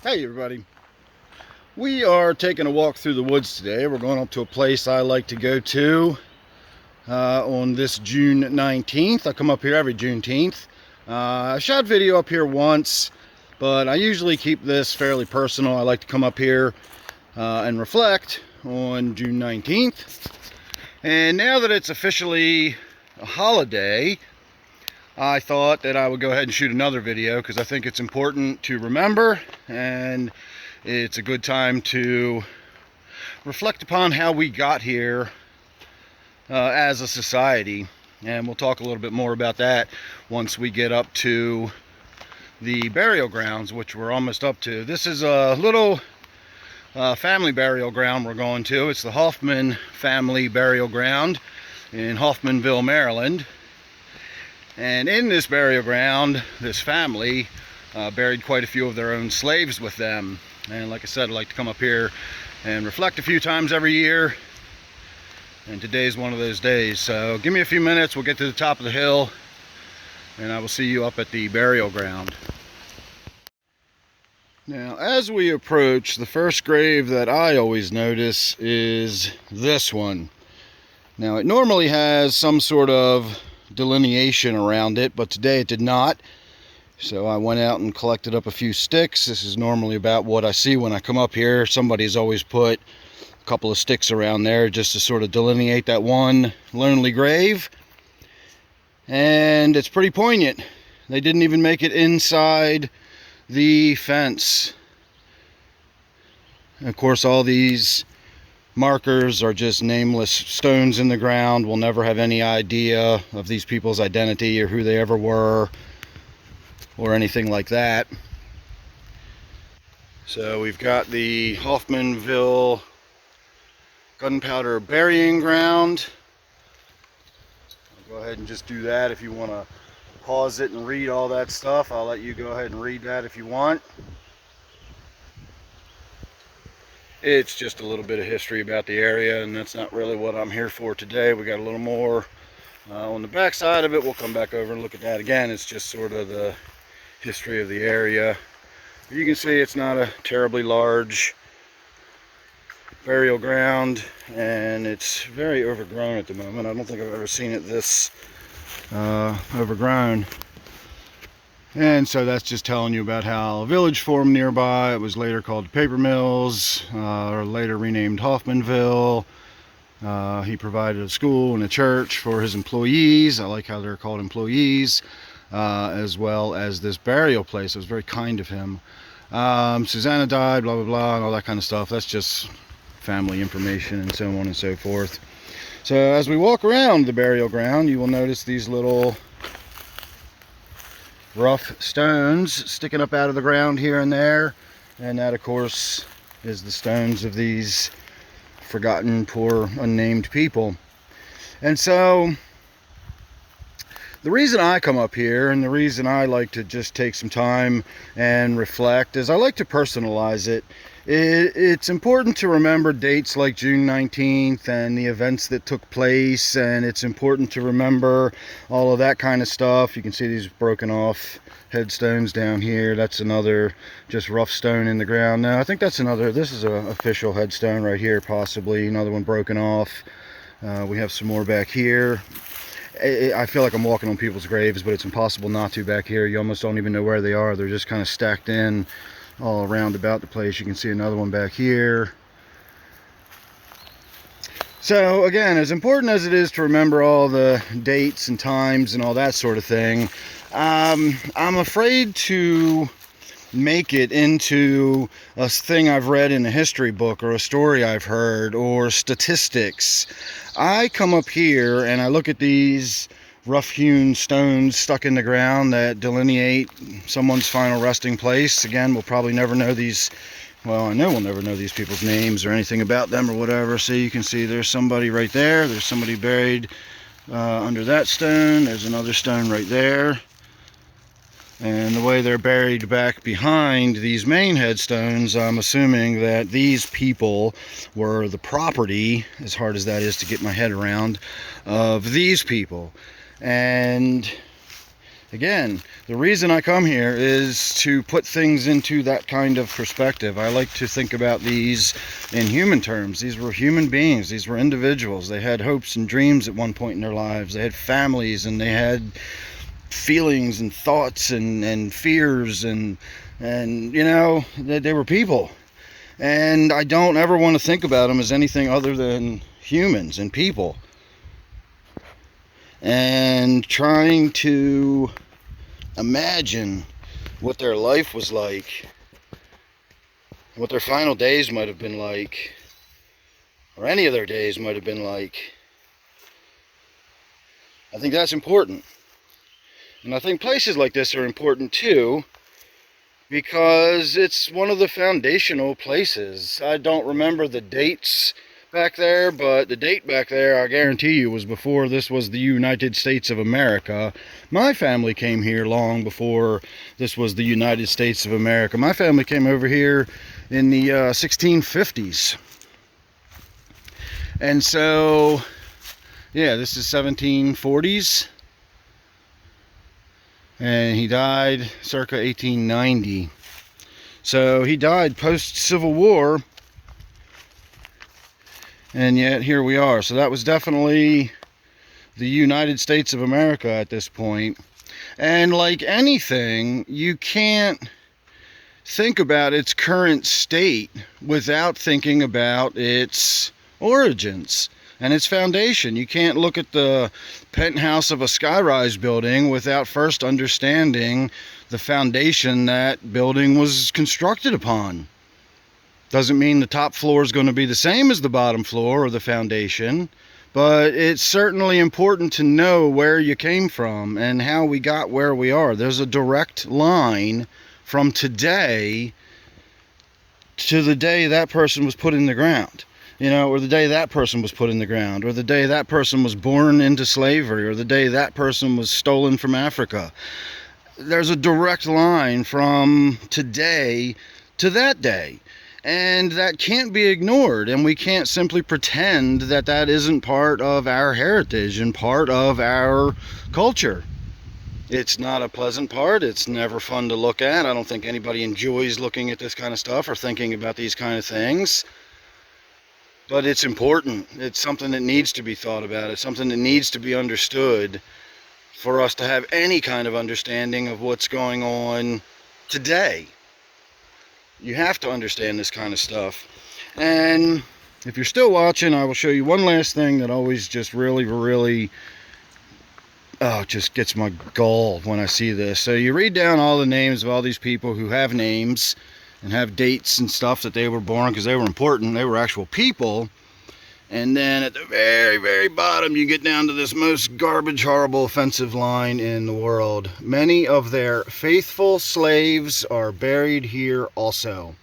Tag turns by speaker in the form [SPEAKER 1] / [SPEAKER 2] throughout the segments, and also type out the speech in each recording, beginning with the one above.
[SPEAKER 1] Hey everybody, we are taking a walk through the woods today. We're going up to a place I like to go to on this June 19th. I come up here every Juneteenth. I shot video up here once, but I usually keep this fairly personal. I like to come up here and reflect on June 19th. And now that it's officially a holiday, I thought that I would go ahead and shoot another video because I think it's important to remember, and it's a good time to reflect upon how we got here as a society. And we'll talk a little bit more about that once we get up to the burial grounds, which we're almost up to. This is a little family burial ground we're going to. It's the Hoffman Family Burial Ground in Hoffmanville, Maryland. And in this burial ground, this family buried quite a few of their own slaves with them. And like I said, I like to come up here and reflect a few times every year. And today's one of those days. So give me a few minutes, we'll get to the top of the hill, and I will see you up at the burial ground. Now, as we approach, the first grave that I always notice is this one. Now, it normally has some sort of delineation around it, but today it did not. So I went out and collected up a few sticks. This is normally about what I see when I come up here. Somebody's always put a couple of sticks around there just to sort of delineate that one lonely grave. And it's pretty poignant. They didn't even make it inside the fence. And of course, all these markers are just nameless stones in the ground. We'll never have any idea of these people's identity or who they ever were or anything like that. So we've got the Hoffmanville Gunpowder Burying Ground. I'll go ahead and just do that. If you want to pause it and read all that stuff, I'll let you go ahead and read that if you want. It's just a little bit of history about the area, and that's not really what I'm here for today. We got a little more on the back side of it. We'll come back over and look at that again. It's just sort of the history of the area. You can see it's not a terribly large burial ground, and it's very overgrown at the moment. I don't think I've ever seen it this overgrown. And so that's just telling you about how a village formed nearby. It was later called Paper Mills, or later renamed Hoffmanville. He provided a school and a church for his employees. I like how they're called employees, as well as this burial place. It was very kind of him. Susanna died, blah, blah, blah, and all that kind of stuff. That's just family information and so on and so forth. So as we walk around the burial ground, you will notice these little rough stones sticking up out of the ground here and there, and that of course is the stones of these forgotten, poor, unnamed people. And so the reason I come up here, and the reason I like to just take some time and reflect, is I like to personalize it. It's important to remember dates like June 19th and the events that took place, and it's important to remember all of that kind of stuff. You can see these broken off headstones down here. That's another just rough stone in the ground. Now I think that's another, this is an official headstone right here, possibly another one broken off. We have some more back here. I feel like I'm walking on people's graves, but it's impossible not to back here. You almost don't even know where they are. They're just kind of stacked in all around about the place. You can see another one back here. So again, as important as it is to remember all the dates and times and all that sort of thing, I'm afraid to make it into a thing I've read in a history book or a story I've heard or statistics. I come up here and I look at these rough-hewn stones stuck in the ground that delineate someone's final resting place. Again, we'll probably never know these, well, I know we'll never know these people's names or anything about them or whatever. So you can see there's somebody right there. There's somebody buried under that stone. There's another stone right there. And the way they're buried back behind these main headstones, I'm assuming that these people were the property, as hard as that is to get my head around, of these people. And Again, the reason I come here is to put things into that kind of perspective. I like to think about these in human terms. These were human beings. These were individuals. They had hopes and dreams at one point in their lives. They had families, and they had feelings and thoughts and fears, and you know, they were people. And I don't ever want to think about them as anything other than humans and people. And trying to imagine what their life was like, what their final days might have been like, or any of their days might have been like. I think that's important. And I think places like this are important too, because it's one of the foundational places. I don't remember the dates back there, but the date back there, I guarantee you, was before this was the United States of America. My family came here long before this was the United States of America. My family came over here in the 1650s. And so, yeah, this is 1740s. And he died circa 1890. So he died post-Civil War. And yet here we are. So that was definitely the United States of America at this point. And like anything, you can't think about its current state without thinking about its origins and its foundation. You can't look at the penthouse of a skyrise building without first understanding the foundation that building was constructed upon. Doesn't mean the top floor is going to be the same as the bottom floor or the foundation, but it's certainly important to know where you came from and how we got where we are. There's a direct line from today to the day that person was put in the ground, you know, or the day that person was put in the ground, or the day that person was born into slavery, or the day that person was stolen from Africa. There's a direct line from today to that day. And that can't be ignored, and we can't simply pretend that that isn't part of our heritage and part of our culture. It's not a pleasant part. It's never fun to look at. I don't think anybody enjoys looking at this kind of stuff or thinking about these kind of things. But it's important. It's something that needs to be thought about. It's something that needs to be understood for us to have any kind of understanding of what's going on today. You have to understand this kind of stuff. And if you're still watching, I will show you one last thing that always just really just gets my gall when I see this. So you read down all the names of all these people who have names and have dates and stuff that they were born, because they were important. They were actual people. And then at the very bottom, you get down to this most garbage, horrible, offensive line in the world. Many of their faithful slaves are buried here also.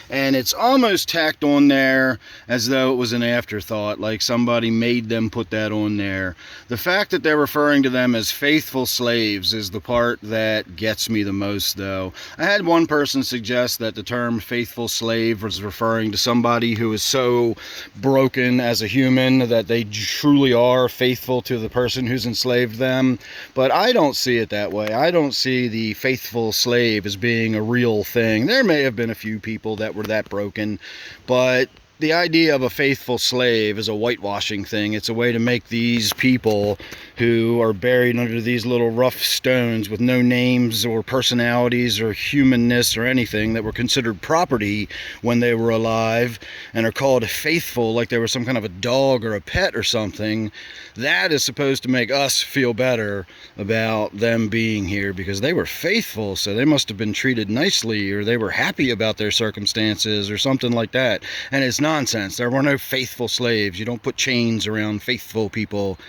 [SPEAKER 1] And it's almost tacked on there as though it was an afterthought, like somebody made them put that on there. The fact that they're referring to them as faithful slaves is the part that gets me the most, though. I had one person suggest that the term faithful slave was referring to somebody who is so broken as a human that they truly are faithful to the person who's enslaved them. But I don't see it that way. I don't see the faithful slave as being a real thing. There may have been a few people that were that broken, but the idea of a faithful slave is a whitewashing thing. It's a way to make these people who are buried under these little rough stones with no names or personalities or humanness or anything, that were considered property when they were alive and are called faithful like they were some kind of a dog or a pet or something. That is supposed to make us feel better about them being here because they were faithful, so they must have been treated nicely, or they were happy about their circumstances or something like that. And it's nonsense. There were no faithful slaves. You don't put chains around faithful people.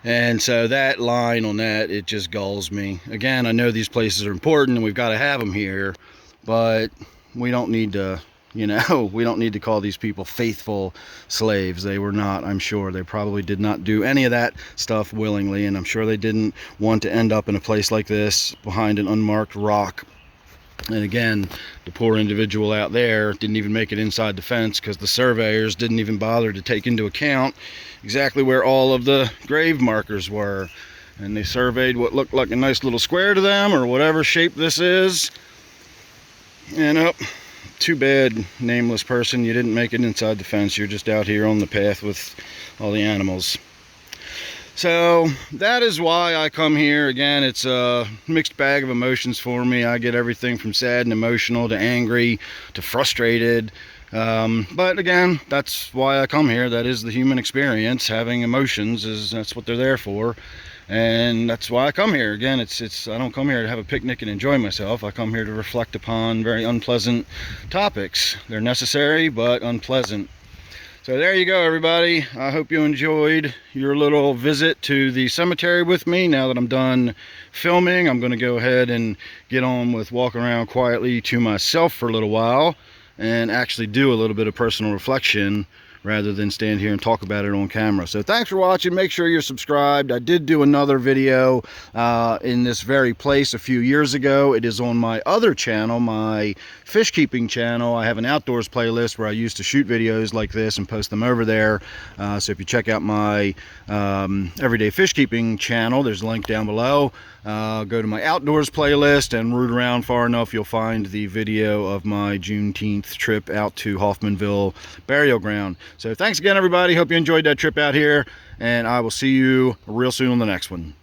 [SPEAKER 1] And so that line on that, it just galls me. Again, I know these places are important and we've got to have them here, but we don't need to, you know, we don't need to call these people faithful slaves. They were not, I'm sure. They probably did not do any of that stuff willingly, and I'm sure they didn't want to end up in a place like this behind an unmarked rock. And again, the poor individual out there didn't even make it inside the fence because the surveyors didn't even bother to take into account exactly where all of the grave markers were. and they surveyed what looked like a nice little square to them, or whatever shape this is. And too bad, nameless person, you didn't make it inside the fence. You're just out here on the path with all the animals. So that is why I come here. Again, it's a mixed bag of emotions for me. I get everything from sad and emotional to angry to frustrated. But again, that's why I come here. That is the human experience. Having emotions that's what they're there for. And that's why I come here. Again, I don't come here to have a picnic and enjoy myself. I come here to reflect upon very unpleasant topics. They're necessary, but unpleasant. So there you go, everybody. I hope you enjoyed your little visit to the cemetery with me. Now that I'm done filming, I'm going to go ahead and get on with walking around quietly to myself for a little while and actually do a little bit of personal reflection rather than stand here and talk about it on camera. So thanks for watching. Make sure you're subscribed. I did do another video in this very place a few years ago. It is on my other channel, my fish keeping channel. I have an outdoors playlist where I used to shoot videos like this and post them over there. So if you check out my everyday fish keeping channel, there's a link down below. Go to my outdoors playlist and root around far enough, you'll find the video of my Juneteenth trip out to Hoffmanville Burial Ground. So thanks again, everybody. Hope you enjoyed that trip out here, and I will see you real soon on the next one.